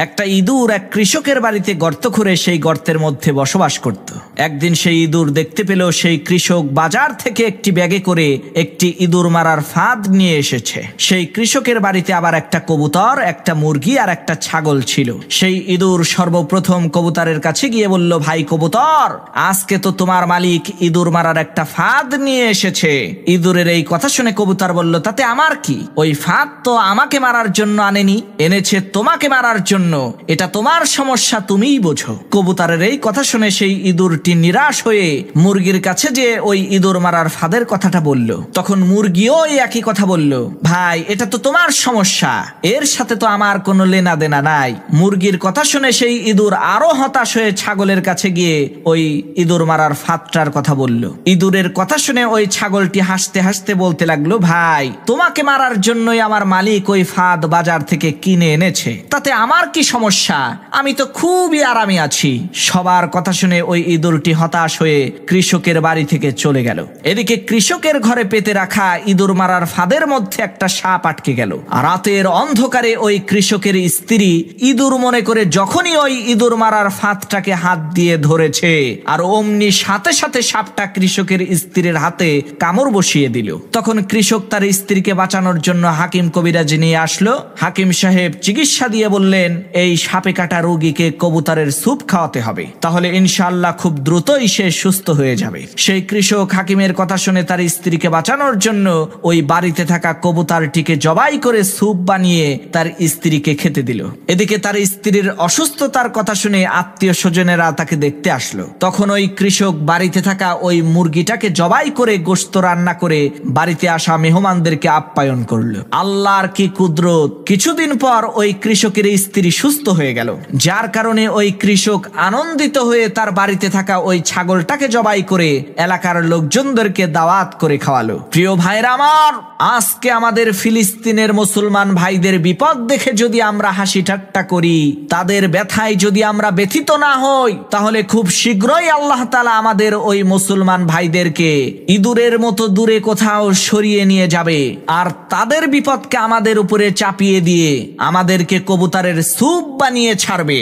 একটা ইঁদুর এক কৃষকের বাড়িতে গর্ত করে সেই গর্তের মধ্যে বসবাস করত। একদিন সেই ইঁদুর দেখতে পেল সেই কৃষক বাজার থেকে একটি ব্যাগে করে একটি ইঁদুর মারার ফাঁদ নিয়ে এসেছে। সেই কৃষকের বাড়িতে আবার একটা কবুতর, একটা মুরগি আর একটা ছাগল ছিল। সেই ইঁদুর সর্বপ্রথম কবুতরের কাছে গিয়ে বলল, ভাই কবুতর, আজকে তো তোমার মালিক ইঁদুর মারার একটা ফাঁদ নিয়ে এসেছে। ইঁদুরের এই কথা শুনে কবুতর বলল, তাতে আমার কি? ওই ফাঁদ তো আমাকে মারার জন্য আনেনি, এনেছে তোমাকে মারার জন্য। এটা তোমার সমস্যা, তুমিই বোঝো। কবুতরের এই কথা শুনে সেই ইঁদুরটি নিরাশ হয়ে মুরগির কাছে যে ওই ইঁদুর মারার ফাঁদের কথাটা বলল। তখন মুরগিও একই কথা বলল, ভাই এটা তো তোমার সমস্যা, এর সাথে তো আমার কোনো লেনা দেনা নাই। মুরগির কথা শুনে সেই ইঁদুর আরো হতাশ হয়ে ছাগলের কাছে গিয়ে ওই ইঁদুর মারার ফাঁদটার কথা বলল। ইঁদুরের কথা শুনে ওই ছাগলটি হাসতে হাসতে বলতে লাগলো, ভাই তোমাকে মারার জন্যই আমার মালিক ওই ফাঁদ বাজার থেকে কিনে এনেছে, তাতে আমার কি সমস্যা? আমি তো খুবই আরামে আছি। সবার কথা শুনে ওই ইঁদুরটি হতাশ হয়ে কৃষকের বাড়ি থেকে চলে গেল। এদিকে কৃষকের ঘরে পেতে রাখা ইঁদুর মারার ফাঁদের মধ্যে একটা সাপ আটকে গেল। রাতের অন্ধকারে ওই কৃষকের স্ত্রী ইঁদুর মনে করে যখনই ওই ইঁদুর মারার ফাঁদটাকে হাত দিয়ে ধরেছে, আর অমনি সাথে সাথে সাপটা কৃষকের স্ত্রীর হাতে কামড় বসিয়ে দিল। তখন কৃষক তার স্ত্রীকে বাঁচানোর জন্য হাকিম কবিরাজ নিয়ে আসলো। হাকিম সাহেব চিকিৎসা দিয়ে বললেন, এই সাপে কাটা রোগীকে কবুতরের স্যুপ খাওয়াতে হবে, তাহলে ইনশাআল্লাহ খুব দ্রুতই সে সুস্থ হয়ে যাবে। সেই কৃষক হাকিমের কথা শুনে তার স্ত্রীকে বাঁচানোর জন্য ওই বাড়িতে থাকা কবুতরটিকে জবাই করে স্যুপ বানিয়ে তার স্ত্রীকে খেতে দিল। এদিকে তার স্ত্রীর অসুস্থতার কথা শুনে আত্মীয় স্বজনেরা তাকে দেখতে আসলো। তখন ওই কৃষক বাড়িতে থাকা ওই মুরগিটাকে জবাই করে গোশত রান্না করে বাড়িতে আসা মেহমানদেরকে আপ্যায়ন করলো। আল্লাহর কি কুদরত! কিছুদিন পর ওই কৃষকের স্ত্রী সুস্থ হয়ে গেল, যার কারণে ওই কৃষক আনন্দিত হয়ে তার বাড়িতে থাকা ওই ছাগলটাকে জবাই করে এলাকার লোকজনদেরকে দাওয়াত করে খাওয়ালো। প্রিয় ভাইরা আমার, আজকে আমাদের ফিলিস্তিনের মুসলমান ভাইদের বিপদ দেখে যদি আমরা হাসি ঠাট্টা করি, তাদের ব্যথায় যদি আমরা ব্যথিত না হই, তাহলে খুব শীঘ্রই আল্লাহ তাআলা আমাদের ওই মুসলমান ভাইদেরকে ইঁদুরের মতো দূরে কোথাও সরিয়ে নিয়ে যাবে, আর তাদের বিপদকে আমাদের উপরে চাপিয়ে দিয়ে আমাদেরকে কবুতরের স্যুপ বানিয়ে ছাড়বে।